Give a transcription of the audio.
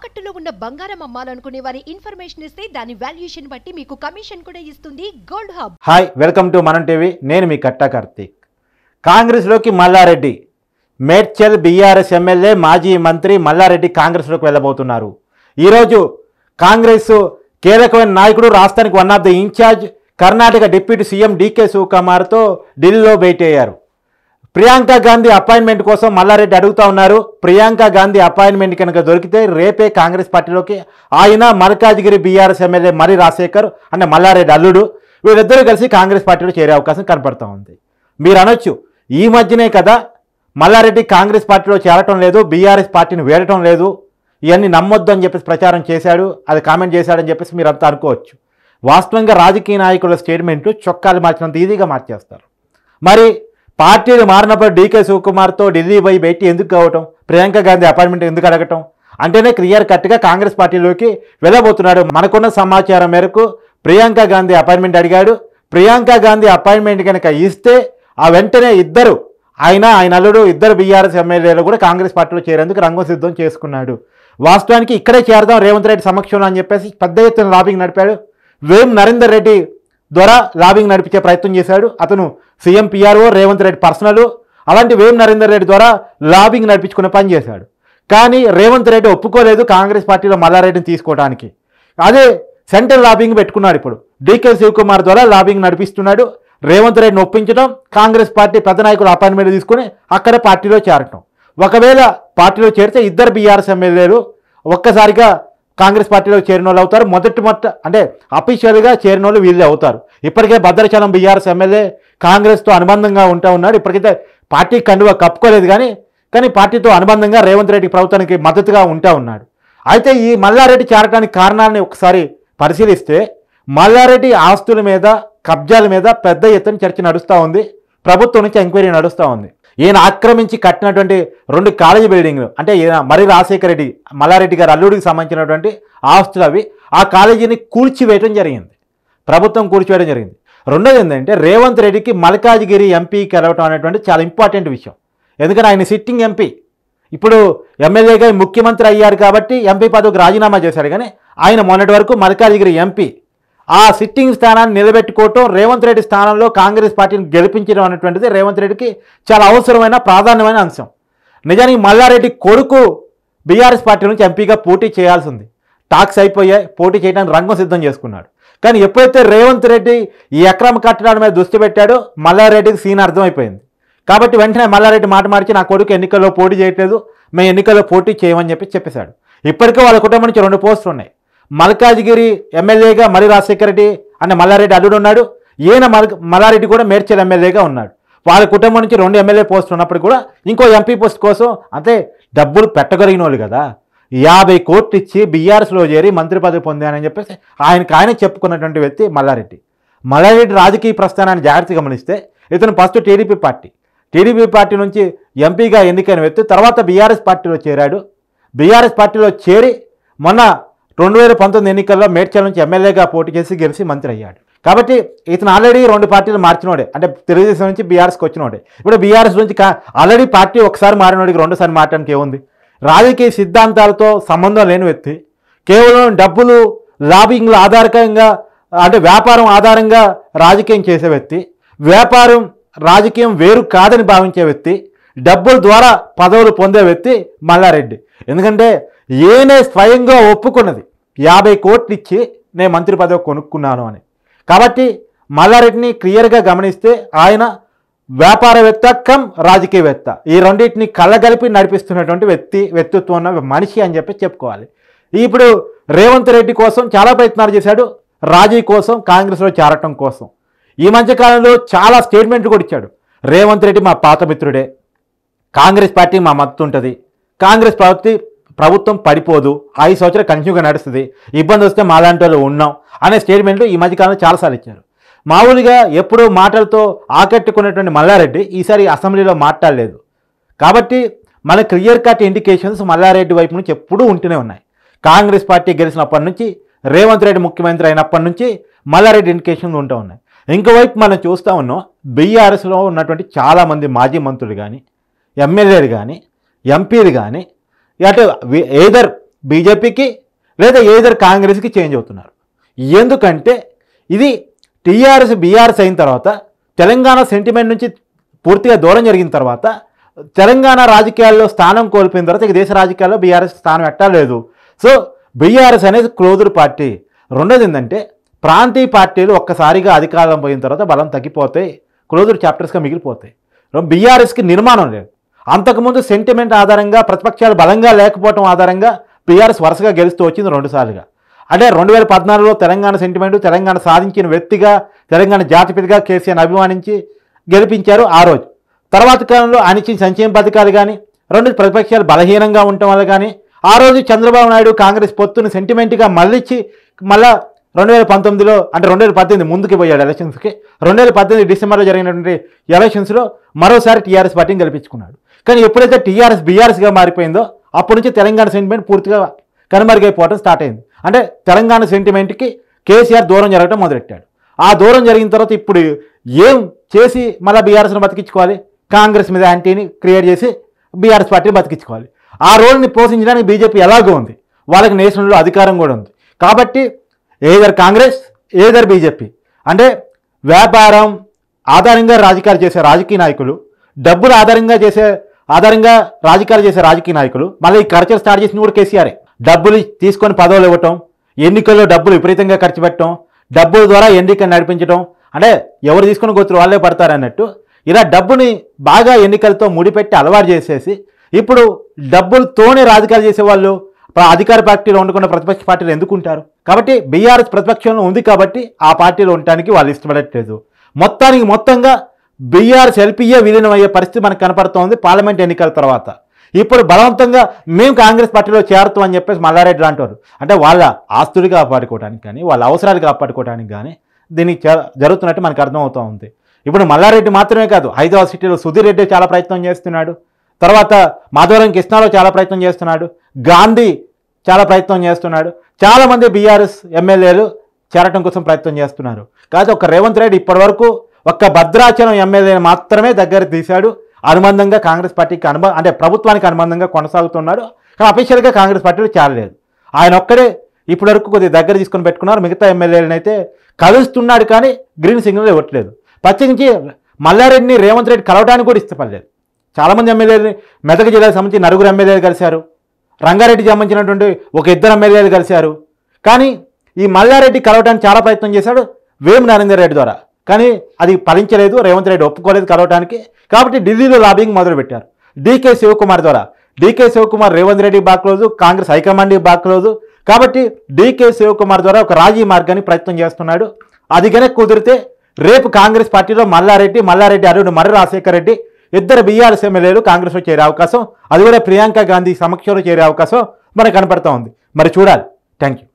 తాకట్టులో ఉన్న బంగారం అమ్మాలనుకునే వారి ఇన్ఫర్మేషన్ ఇస్తే దాని వాల్యుయేషన్ బట్టి మీకు కమిషన్ కూడా ఇస్తుంది gold hub. Hi, welcome to మనం టీవీ. నేను మీ కట్టా కార్తీక్. కాంగ్రెస్లోకి మల్లారెడ్డి, మేడ్చల్ బీఆర్ఎస్ ఎమ్మెల్యే మాజీ మంత్రి మల్లారెడ్డి కాంగ్రెస్లోకి వెళ్ళబోతున్నారు. ఈరోజు కాంగ్రెస్ కీలకమైన నాయకుడు, రాష్ట్రానికి one of the incharge Karnataka deputy CM DK శివకుమార్తో ఢిల్లీలో భేటీ అయ్యారు. ప్రియాంక గాంధీ అపాయింట్మెంట్ కోసం మల్లారెడ్డి అడుగుతూ ఉన్నారు. ప్రియాంక గాంధీ అపాయింట్మెంట్ కనుక దొరికితే రేపే కాంగ్రెస్ పార్టీలోకి ఆయన, మల్కాజ్గిరి బీఆర్ఎస్ ఎమ్మెల్యే మరి రాజశేఖర్ అంటే మల్లారెడ్డి అల్లుడు, వీళ్ళిద్దరూ కలిసి కాంగ్రెస్ పార్టీలో చేరే అవకాశం కనపడుతూ ఉంది. మీరు అనొచ్చు, ఈ మధ్యనే కదా మల్లారెడ్డి కాంగ్రెస్ పార్టీలో చేరటం లేదు, బీఆర్ఎస్ పార్టీని వేడటం లేదు, ఇవన్నీ నమ్మొద్దు అని చెప్పేసి ప్రచారం చేశాడు, అది కామెంట్ చేశాడని చెప్పేసి మీరు అంతా అనుకోవచ్చు. వాస్తవంగా రాజకీయ నాయకుల స్టేట్మెంట్లు చొక్కాలు మార్చినంత ఈజీగా మార్చేస్తారు. మరి పార్టీలు మారినప్పుడు డీకే శివకుమార్తో ఢిల్లీ పోయి భేటీ ఎందుకు కావటం, ప్రియాంక గాంధీ అపాయింట్మెంట్ ఎందుకు అడగటం అంటేనే క్లియర్ కట్గా కాంగ్రెస్ పార్టీలోకి వెళ్ళబోతున్నాడు. మనకున్న సమాచారం మేరకు ప్రియాంక గాంధీ అపాయింట్మెంట్ అడిగాడు. ప్రియాంక గాంధీ అపాయింట్మెంట్ కనుక ఇస్తే ఆ వెంటనే ఇద్దరు, ఆయన అల్లుడు, ఇద్దరు బీఆర్ఎస్ ఎమ్మెల్యేలు కూడా కాంగ్రెస్ పార్టీలో చేరేందుకు రంగం సిద్ధం చేసుకున్నాడు. వాస్తవానికి ఇక్కడే చేరదాం రేవంత్ రెడ్డి సమక్షంలో అని చెప్పేసి పెద్ద ఎత్తున లాబింగ్ నడిపాడు. వేం నరేందర్ రెడ్డి ద్వారా లాబింగ్ నడిపించే ప్రయత్నం చేశాడు. అతను CM PRO, Revanth Reddy personal. అలాంటి వేం నరేందర్ రెడ్డి ద్వారా లాబింగ్ నడిపించుకునే పని చేశాడు. కానీ రేవంత్ రెడ్డి ఒప్పుకోలేదు కాంగ్రెస్ పార్టీలో మల్లారెడ్డిని తీసుకోవడానికి. అదే సెంట్రల్ లాబింగ్ పెట్టుకున్నాడు. ఇప్పుడు డీకే శివకుమార్ ద్వారా లాబింగ్ నడిపిస్తున్నాడు. రేవంత్ రెడ్డిని ఒప్పించడం, కాంగ్రెస్ పార్టీ పెద్ద నాయకులు అపాయింట్మెంట్ తీసుకుని అక్కడ పార్టీలో చేరటం. ఒకవేళ పార్టీలో చేరితే ఇద్దరు బీఆర్ఎస్ ఎమ్మెల్యేలు ఒక్కసారిగా కాంగ్రెస్ పార్టీలో చేరిన వాళ్ళు అవుతారు. మొదటి అంటే అఫీషియల్గా చేరిన వాళ్ళు వీళ్ళే అవుతారు. ఇప్పటికే భద్రాచలం బీఆర్ఎస్ ఎమ్మెల్యే కాంగ్రెస్తో అనుబంధంగా ఉన్నాడు. ఇప్పటికైతే పార్టీ కండువా కప్పుకోలేదు, కానీ పార్టీతో అనుబంధంగా రేవంత్ రెడ్డి ప్రభుత్వానికి మద్దతుగా ఉన్నాడు. అయితే ఈ మల్లారెడ్డి చేరడానికి కారణాన్ని ఒకసారి పరిశీలిస్తే మల్లారెడ్డి ఆస్తుల మీద, కబ్జాల మీద పెద్ద ఎత్తున చర్చ నడుస్తూ ఉంది. ప్రభుత్వం నుంచి ఎంక్వైరీ నడుస్తూ ఉంది. ఈయన ఆక్రమించి కట్టినటువంటి 2 కాలేజీ బిల్డింగ్లు, అంటే ఈయన మరి రాజశేఖర రెడ్డి మల్లారెడ్డి గారి అల్లుడికి సంబంధించినటువంటి ఆస్తులు అవి, ఆ కాలేజీని కూల్చివేయడం జరిగింది. ప్రభుత్వం కూల్చివేయడం జరిగింది. రెండోది ఏంటంటే రేవంత్ రెడ్డికి మల్కాజ్గిరి ఎంపీకి వెళ్ళవటం అనేటువంటి చాలా ఇంపార్టెంట్ విషయం. ఎందుకంటే ఆయన సిట్టింగ్ ఎంపీ, ఇప్పుడు ఎమ్మెల్యేగా ముఖ్యమంత్రి అయ్యారు కాబట్టి ఎంపీ పదవికి రాజీనామా చేశాడు. కానీ ఆయన మొన్నటి వరకు మల్కాజ్గిరి ఎంపీ. ఆ సిట్టింగ్ స్థానాన్ని నిలబెట్టుకోవటం, రేవంత్ రెడ్డి స్థానంలో కాంగ్రెస్ పార్టీని గెలిపించడం అనేటువంటిది రేవంత్ రెడ్డికి చాలా అవసరమైన, ప్రాధాన్యమైన అంశం. నిజానికి మల్లారెడ్డి కొడుకు బీఆర్ఎస్ పార్టీ నుంచి ఎంపీగా పోటీ చేయాల్సింది. టాక్స్ అయిపోయాయి, పోటీ చేయడానికి రంగం సిద్ధం చేసుకున్నాడు. కానీ ఎప్పుడైతే రేవంత్ రెడ్డి ఈ అక్రమ కట్టడాల మీద దృష్టి పెట్టాడో మల్లారెడ్డికి సీన్ అర్థమైపోయింది. కాబట్టి వెంటనే మల్లారెడ్డి మాట మార్చి నా కొడుకు ఎన్నికల్లో పోటీ చేయట్లేదు, మేము ఎన్నికల్లో పోటీ చేయమని చెప్పేశాడు. ఇప్పటికే వాళ్ళ కుటుంబం నుంచి 2 పోస్టులు ఉన్నాయి. మల్కాజ్గిరి ఎమ్మెల్యేగా మరి రాజశేఖర రెడ్డి అంటే మల్లారెడ్డి అల్లుడు ఉన్నాడు. ఈయన మల్లారెడ్డి కూడా మేడ్చల్ ఎమ్మెల్యేగా ఉన్నాడు. వాళ్ళ కుటుంబం నుంచి 2 ఎమ్మెల్యే పోస్టులు ఉన్నప్పుడు కూడా ఇంకో ఎంపీ పోస్ట్ కోసం అంటే డబ్బులు పెట్టగలిగిన వాళ్ళు కదా, 50 కోట్లు ఇచ్చి బీఆర్ఎస్లో చేరి మంత్రి పదవి పొందానని చెప్పేసి ఆయన చెప్పుకున్నటువంటి వ్యక్తి మల్లారెడ్డి రాజకీయ ప్రస్థానాన్ని జాగ్రత్తగా గమనిస్తే ఇతను ఫస్ట్ టీడీపీ పార్టీ నుంచి ఎంపీగా ఎన్నికైన వ్యక్తి. తర్వాత బీఆర్ఎస్ పార్టీలో చేరాడు. బీఆర్ఎస్ పార్టీలో చేరి మొన్న 2019 ఎన్నికల్లో మేడ్చల్ నుంచి ఎమ్మెల్యేగా పోటీ చేసి గెలిచి మంత్రి అయ్యాడు. కాబట్టి ఇతను ఆల్రెడీ 2 పార్టీలు మార్చినోడే, అంటే తెలుగుదేశం నుంచి బీఆర్ఎస్కి వచ్చినోడే. ఇప్పుడు బీఆర్ఎస్ నుంచి ఆల్రెడీ పార్టీ ఒకసారి మారినోడికి 2సారి మారడానికి ఏముంది? రాజకీయ సిద్ధాంతాలతో సంబంధం లేని వ్యక్తి, కేవలం డబ్బులు, లాబింగ్ల ఆధారంగా అంటే వ్యాపారం ఆధారంగా రాజకీయం చేసే వ్యక్తి, వ్యాపారం రాజకీయం వేరు కాదని భావించే వ్యక్తి, డబ్బుల ద్వారా పదవులు పొందే వ్యక్తి మల్లారెడ్డి. ఎందుకంటే ఈయనే స్వయంగా ఒప్పుకున్నది 50 కోట్లు ఇచ్చి నేను మంత్రి పదవి కొనుక్కున్నాను అని. కాబట్టి మల్లారెడ్డిని క్లియర్గా గమనిస్తే ఆయన వ్యాపారవేత్త కమ్ రాజకీయవేత్త, ఈ రెండింటిని కళ్ళగలిపి నడిపిస్తున్నటువంటి వ్యక్తిత్వం ఉన్న మనిషి అని చెప్పుకోవాలి. ఇప్పుడు రేవంత్ రెడ్డి కోసం చాలా ప్రయత్నాలు చేశాడు, రాజీ కోసం, కాంగ్రెస్లో చేరటం కోసం. ఈ మధ్యకాలంలో చాలా స్టేట్మెంట్లు కూడా ఇచ్చాడు. రేవంత్ రెడ్డి మా పాత మిత్రుడే, కాంగ్రెస్ పార్టీ మా మద్దతు ఉంటుంది, కాంగ్రెస్ ప్రభుత్వం పడిపోదు, 5 సంవత్సరాలు కంటిన్యూగా నడుస్తుంది, ఇబ్బంది వస్తే మాలాంటి వాళ్ళు ఉన్నాం అనే స్టేట్మెంట్లు ఈ మధ్యకాలంలో చాలాసార్లు ఇచ్చారు. మామూలుగా ఎప్పుడూ మాటలతో ఆకట్టుకున్నటువంటి మల్లారెడ్డి ఈసారి అసెంబ్లీలో మాట్లాడలేదు. కాబట్టి మన క్లియర్ కట్ ఇండికేషన్స్ మల్లారెడ్డి వైపు నుంచి ఎప్పుడూ ఉంటూనే ఉన్నాయి. కాంగ్రెస్ పార్టీ గెలిచినప్పటి నుంచి, రేవంత్ రెడ్డి ముఖ్యమంత్రి అయినప్పటి నుంచి మల్లారెడ్డి ఇండికేషన్స్ ఉంటూ ఉన్నాయి. ఇంకోవైపు మనం చూస్తూ ఉన్నాం, బీఆర్ఎస్లో ఉన్నటువంటి చాలామంది మాజీ మంత్రులు కానీ, ఎమ్మెల్యేలు కానీ, ఎంపీలు కానీ, అంటే ఎయిదర్ బీజేపీకి లేదా ఏదర్ కాంగ్రెస్కి చేంజ్ అవుతున్నారు. ఎందుకంటే ఇది టీఆర్ఎస్ బీఆర్ఎస్ అయిన తర్వాత తెలంగాణ సెంటిమెంట్ నుంచి పూర్తిగా దూరం జరిగిన తర్వాత తెలంగాణ రాజకీయాల్లో స్థానం కోల్పోయిన తర్వాత ఇక దేశ రాజకీయాల్లో బీఆర్ఎస్ స్థానం ఎట్టలేదు. సో బీఆర్ఎస్ అనేది క్లోజ్డ్ పార్టీ. రెండోది ఏంటంటే ప్రాంతీయ పార్టీలు ఒక్కసారిగా అధికారం పోయిన తర్వాత బలం తగ్గిపోతాయి, క్లోజ్డ్ చాప్టర్స్గా మిగిలిపోతాయి. బీఆర్ఎస్కి నిర్మాణం లేదు. అంతకుముందు సెంటిమెంట్ ఆధారంగా ప్రతిపక్షాలు బలంగా లేకపోవడం ఆధారంగా బీఆర్ఎస్ వరుసగా గెలుస్తూ వచ్చింది 2 సార్లుగా. అంటే 2014లో తెలంగాణ సెంటిమెంటు, తెలంగాణ సాధించిన వ్యక్తిగా, తెలంగాణ జాతిపితగా కేసీఆర్ని అభిమానించి గెలిపించారు ఆ రోజు. తర్వాత కాలంలో ఆయన ఇచ్చిన సంక్షేమ పథకాలు కానీ, రెండు ప్రతిపక్షాలు బలహీనంగా ఉండటం వల్ల కానీ ఆ రోజు చంద్రబాబు నాయుడు కాంగ్రెస్ పొత్తుని సెంటిమెంట్గా మళ్ళించి మళ్ళా 2019లో అంటే 2018 ముందుకు పోయాడు ఎలక్షన్స్కి. 2018 డిసెంబర్లో జరిగినటువంటి ఎలక్షన్స్లో మరోసారి టీఆర్ఎస్ పార్టీని గెలిపించుకున్నాడు. కానీ ఎప్పుడైతే టీఆర్ఎస్ బీఆర్ఎస్గా మారిపోయిందో అప్పటి నుంచి తెలంగాణ సెంటిమెంట్ పూర్తిగా కనుమరుగైపోవడం స్టార్ట్ అయింది. అంటే తెలంగాణ సెంటిమెంట్కి కేసీఆర్ దూరం జరగడం మొదలెట్టాడు. ఆ దూరం జరిగిన తర్వాత ఇప్పుడు ఏం చేసి మళ్ళీ బీఆర్ఎస్ని బతికించుకోవాలి? కాంగ్రెస్ మీద యాంటీని క్రియేట్ చేసి బీఆర్ఎస్ పార్టీని బతికించుకోవాలి. ఆ రోల్ని పోషించడానికి బీజేపీ ఎలాగో ఉంది, వాళ్ళకి నేషనల్లో అధికారం కూడా ఉంది. కాబట్టి ఏదర్ కాంగ్రెస్ ఏదర్ బీజేపీ అంటే వ్యాపారం ఆధారంగా రాజకీయాలు చేసే రాజకీయ నాయకులు, డబ్బులు ఆధారంగా రాజకీయాలు చేసే రాజకీయ నాయకులు మళ్ళీ ఈ ఖర్చులు స్టార్ట్ చేసిన కూడా కేసీఆరే. డబ్బులు తీసుకొని పదవులు ఇవ్వటం, ఎన్నికల్లో డబ్బులు విపరీతంగా ఖర్చు పెట్టడం, డబ్బుల ద్వారా ఎన్నికలు నడిపించడం, అంటే ఎవరు తీసుకొని గొత్తులు వాళ్ళే పడతారు అన్నట్టు ఇలా డబ్బుని బాగా ఎన్నికలతో ముడిపెట్టి అలవాటు చేసేసి ఇప్పుడు డబ్బులతోనే రాజకీయాలు చేసేవాళ్ళు అధికార పార్టీలో ఉండకుండా ప్రతిపక్ష పార్టీలు ఎందుకు ఉంటారు? కాబట్టి బీఆర్ఎస్ ప్రతిపక్షంలో ఉంది కాబట్టి ఆ పార్టీలో ఉండటానికి వాళ్ళు ఇష్టపడట్లేదు. మొత్తంగా బీఆర్ఎస్ ఎల్పీఏ విలీనం అయ్యే పరిస్థితి మనకు కనపడుతోంది పార్లమెంట్ ఎన్నికల తర్వాత. ఇప్పుడు బలవంతంగా మేము కాంగ్రెస్ పార్టీలో చేరుతాం అని చెప్పేసి మల్లారెడ్డి లాంటి వారు అంటే వాళ్ళ ఆస్తులు కాపాడుకోవడానికి కానీ వాళ్ళ అవసరాలు కాపాడుకోవడానికి కానీ దీనికి జరుగుతున్నట్టు మనకు అర్థమవుతూ ఉంది. ఇప్పుడు మల్లారెడ్డి మాత్రమే కాదు, హైదరాబాద్ సిటీలో సుధీర్ రెడ్డి చాలా ప్రయత్నం చేస్తున్నాడు, తర్వాత మాధవరం కృష్ణాలో చాలా ప్రయత్నం చేస్తున్నాడు, గాంధీ చాలా ప్రయత్నం చేస్తున్నాడు, చాలామంది బీఆర్ఎస్ ఎమ్మెల్యేలు చేరటం కోసం ప్రయత్నం చేస్తున్నారు. కాదు ఒక్క రేవంత్ రెడ్డి ఇప్పటివరకు ఒక్క భద్రాచలం ఎమ్మెల్యేని మాత్రమే దగ్గర తీశాడు. అనుబంధంగా కాంగ్రెస్ పార్టీకి అంటే ప్రభుత్వానికి అనుబంధంగా కొనసాగుతున్నాడు. కానీ అఫీషియల్గా కాంగ్రెస్ పార్టీలో చేరలేదు. ఆయన ఒక్కడే ఇప్పటివరకు కొద్దిగా దగ్గర తీసుకొని పెట్టుకున్నారు. మిగతా ఎమ్మెల్యేలను అయితే కలుస్తున్నాడు కానీ గ్రీన్ సిగ్నల్ ఇవ్వట్లేదు. ప్రత్యేకించి మల్లారెడ్డిని రేవంత్ రెడ్డి కలవడానికి కూడా ఇష్టపడలేదు. చాలామంది ఎమ్మెల్యేలు మెదక్ జిల్లాకు సంబంధించి 9 ఎమ్మెల్యేలు కలిశారు, రంగారెడ్డికి సంబంధించినటువంటి 1-2 ఎమ్మెల్యేలు కలిశారు. కానీ ఈ మల్లారెడ్డి కలవడానికి చాలా ప్రయత్నం చేశాడు వేము నరేందర్ రెడ్డి ద్వారా, కానీ అది ఫలించలేదు. రేవంత్ రెడ్డి ఒప్పుకోలేదు కలవడానికి. కాబట్టి ఢిల్లీలో లాబింగ్ మొదలుపెట్టారు డీకే శివకుమార్ ద్వారా. డీకే శివకుమార్ రేవంత్ రెడ్డి బాగా క్లోజు, కాంగ్రెస్ హైకమాండ్కి బాగా క్లోజు. కాబట్టి డీకే శివకుమార్ ద్వారా ఒక రాజీ మార్గాన్ని ప్రయత్నం చేస్తున్నాడు. అది కనుక కుదిరితే రేపు కాంగ్రెస్ పార్టీలో మల్లారెడ్డి అరుడు మర్రి రాజశేఖర రెడ్డి 2 బీఆర్ఎస్ ఎమ్మెల్యేలు కాంగ్రెస్లో చేరే అవకాశం, అది కూడా ప్రియాంక గాంధీ సమక్షంలో చేరే అవకాశం మనకు కనపడతా ఉంది. మరి చూడాలి. Thank you.